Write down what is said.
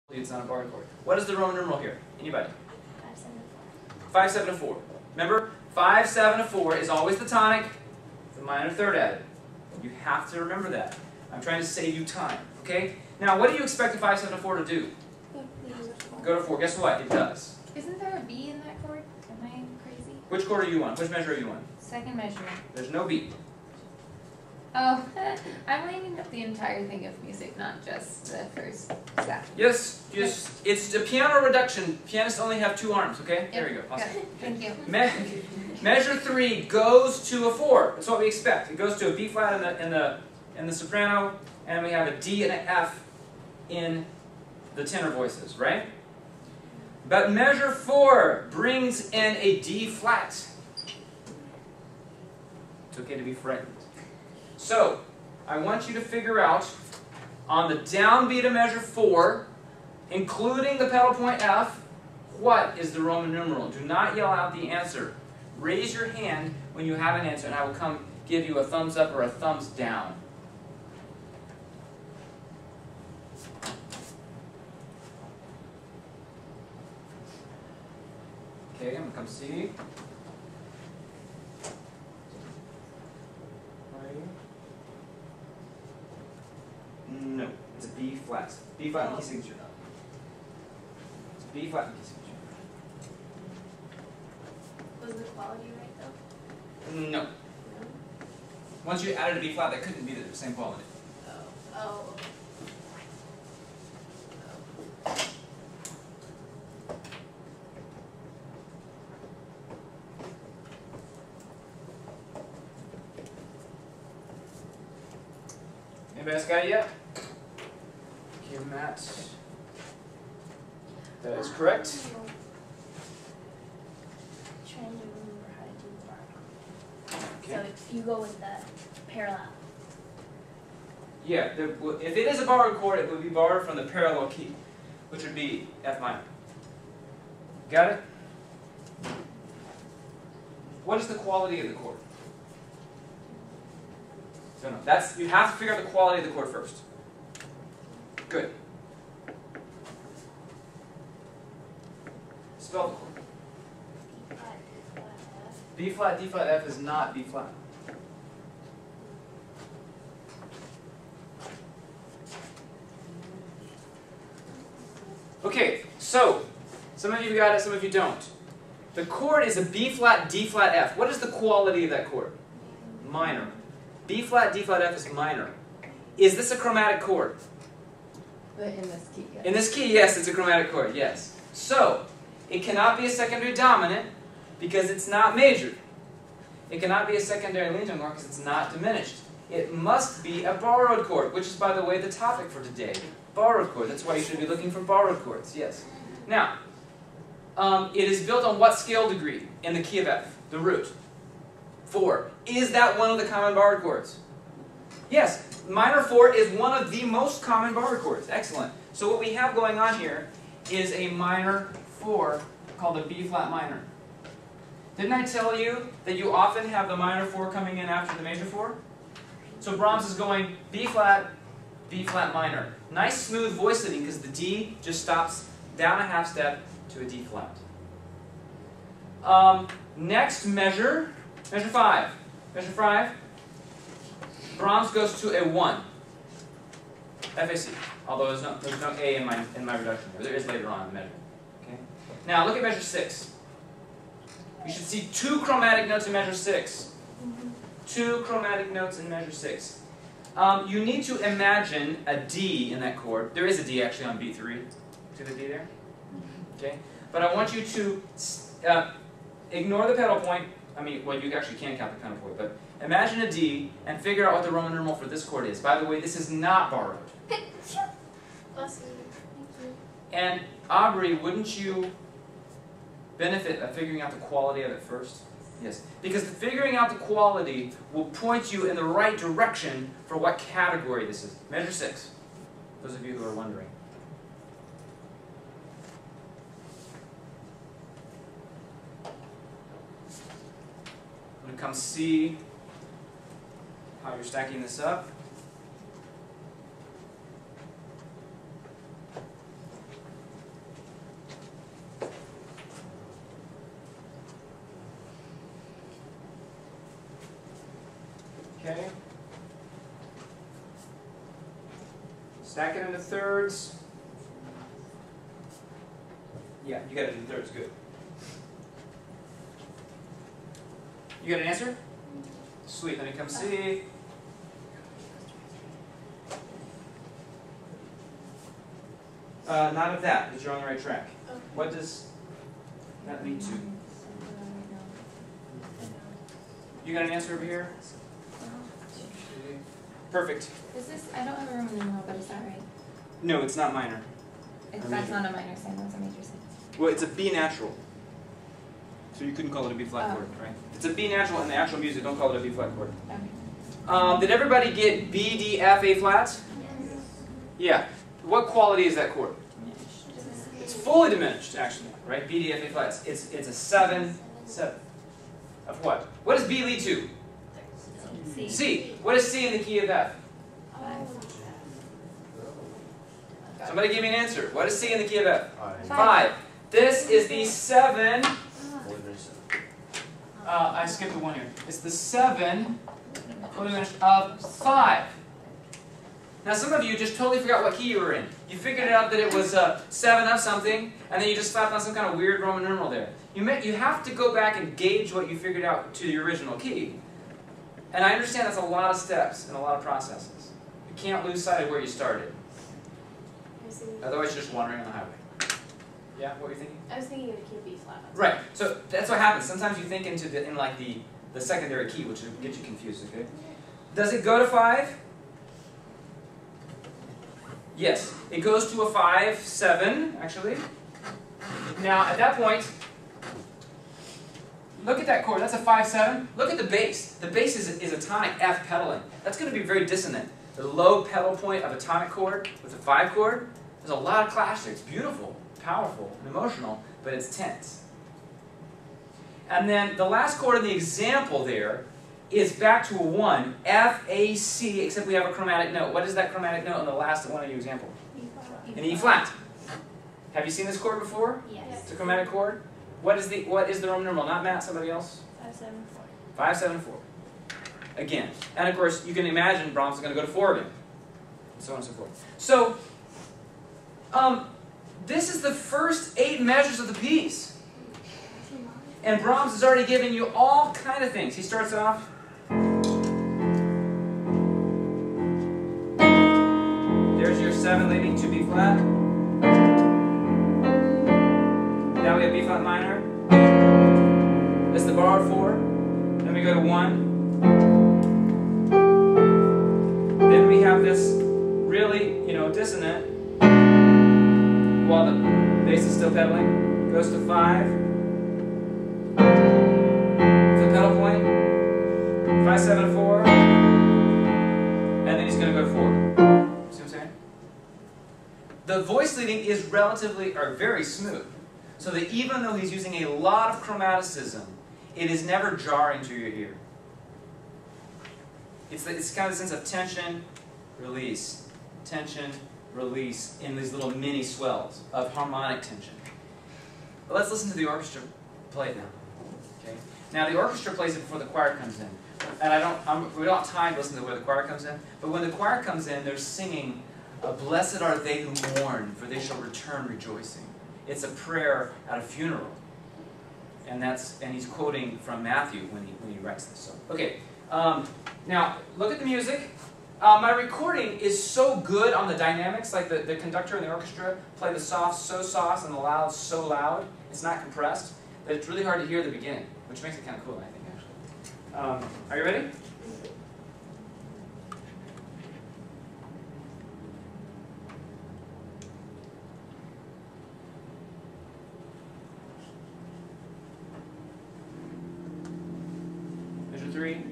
It's not a borrowed chord. What is the Roman numeral here? Anybody? 5, 7, 4. 5, 7, and 4. Remember, 5, 7, and 4 is always the tonic, the minor third added. You have to remember that. I'm trying to save you time. Okay? Now, what do you expect a 5, 7, and 4 to do? Go to 4. Guess what? It does. Isn't there a B in that chord? Am I crazy? Which chord are you on? Which measure are you on? Second measure. There's no B. Oh, I'm lining up the entire thing of music, not just the first step. Yes, it's a piano reduction. Pianists only have 2 arms, okay? Yep. There you go. Awesome. Thank you. Measure 3 goes to a 4. That's what we expect. It goes to a B flat in the soprano, and we have a D and an F in the tenor voices, right? But measure 4 brings in a D flat. It's okay to be frightened. So, I want you to figure out, on the downbeat of measure 4, including the pedal point F, what is the Roman numeral? Do not yell out the answer. Raise your hand when you have an answer, and I will come give you a thumbs up or a thumbs down. Okay, I'm going to come see. No, it's a B flat. B flat in key signature. It's a B flat in key signature. Was the quality right though? No. No? Once you added a B flat, that couldn't be the same quality. Oh. Anybody else got it yet? Give Matt. That is correct. Trying to remember how to do the bar. Okay. So if you go with the parallel. Yeah, if it is a borrowed chord, it would be borrowed from the parallel key, which would be F minor. Got it? What is the quality of the chord? So no, you have to figure out the quality of the chord first. Good. Spell the chord. B flat, D flat, F is not B flat. Okay, so some of you got it, some of you don't. The chord is a B flat, D flat, F. What is the quality of that chord? Minor. B flat, D flat, F is minor. Is this a chromatic chord? In this key, yes. In this key, yes, it's a chromatic chord, yes. So, it cannot be a secondary dominant because it's not majored. It cannot be a secondary leading chord because it's not diminished. It must be a borrowed chord, which is, by the way, the topic for today. Borrowed chord. That's why you should be looking for borrowed chords, yes. Now, it is built on what scale degree in the key of F? The root. 4. Is that one of the common borrowed chords? Yes, minor 4 is one of the most common borrowed chords. Excellent. So what we have going on here is a minor 4 called a B flat minor. Didn't I tell you that you often have the minor 4 coming in after the major 4? So Brahms is going B flat minor. Nice smooth voice leading because the D just stops down a half step to a D flat. Next measure. Measure 5. Measure 5. Brahms goes to a 1. FAC. Although there's no A in my reduction here. There is later on in the measure. Okay? Now look at measure 6. You should see 2 chromatic notes in measure 6. 2 chromatic notes in measure 6. You need to imagine a D in that chord. There is a D actually on B3. See the D there? Okay? But I want you to ignore the pedal point. I mean, well, you actually can count the pedal point, but imagine a D and figure out what the Roman numeral for this chord is. By the way, this is not borrowed. Bless you. Thank you. And Aubrey, wouldn't you benefit of figuring out the quality of it first? Yes, because figuring out the quality will point you in the right direction for what category this is. Measure 6, those of you who are wondering. I'm going to come see how you're stacking this up. Okay. Stack it into thirds. Yeah, you got it in thirds. Good. You got an answer? Sweet. Let me come see. Not of that, but you're on the right track. Okay. What does that lead to? You got an answer over here? Perfect. Is this, I don't have a Roman numeral, but is that right? No, it's not minor. That's not a minor sign, that's a major sign. Well, it's a B natural. So you couldn't call it a B flat chord, right? If it's a B natural in the actual music, don't call it a B flat chord. Okay. Did everybody get B, D, F, A flat? Yeah. What quality is that chord? It's fully diminished, actually, right? B, D, F, A flats. It's a 7, 7. Of what? What does B lead to? C. C. What is C in the key of F? Somebody give me an answer. What is C in the key of F? 5. This is the 7. I skipped the 1 here. It's the 7 fully diminished of 5. Now some of you just totally forgot what key you were in. You figured out that it was 7 of something, and then you just slapped on some kind of weird Roman numeral there. You have to go back and gauge what you figured out to the original key. And I understand that's a lot of steps and a lot of processes. You can't lose sight of where you started. Otherwise you're just wandering on the highway. Yeah, what were you thinking? I was thinking of a key B flat. Right, so that's what happens. Sometimes you think in like the secondary key, which will get you confused, okay? Does it go to 5? Yes, it goes to a 5, 7, actually. Now, at that point, look at that chord. That's a 5, 7. Look at the bass. The bass is a tonic F pedaling. That's going to be very dissonant. The low pedal point of a tonic chord with a 5 chord, there's a lot of clash there. It's beautiful, powerful, and emotional, but it's tense. And then the last chord in the example there is back to a 1, F, A, C, except we have a chromatic note. What is that chromatic note in the last one of your example? An E flat. Have you seen this chord before? Yes. It's a chromatic chord. What is the Roman numeral? Not Matt, somebody else? 5, 7, 4. 5, 7, 4. Again. And of course, you can imagine Brahms is going to go to 4 again. And so on and so forth. So, this is the first 8 measures of the piece. And Brahms has already given you all kind of things. He starts off. There's your 7 leading to B flat. Now we have B flat minor. This is the borrowed 4. Then we go to 1. Then we have this really, dissonant, while the bass is still pedaling. Goes to 5. The pedal point. 5, 7, 4. And then he's going to go to 4. See what I'm saying? The voice leading is very smooth. So that even though he's using a lot of chromaticism, it is never jarring to your ear. It's kind of a sense of tension, release, in these little mini swells of harmonic tension. But let's listen to the orchestra play it now. Okay? Now the orchestra plays it before the choir comes in. And we don't have time to listen to where the choir comes in, but when the choir comes in, they're singing, "Blessed are they who mourn, for they shall return rejoicing." It's a prayer at a funeral. And he's quoting from Matthew when he writes this song. Okay, now look at the music. My recording is so good on the dynamics, like the conductor and the orchestra play the soft so soft and the loud so loud. It's not compressed, that it's really hard to hear the beginning, which makes it kind of cool, I think, actually. Are you ready? Measure 3.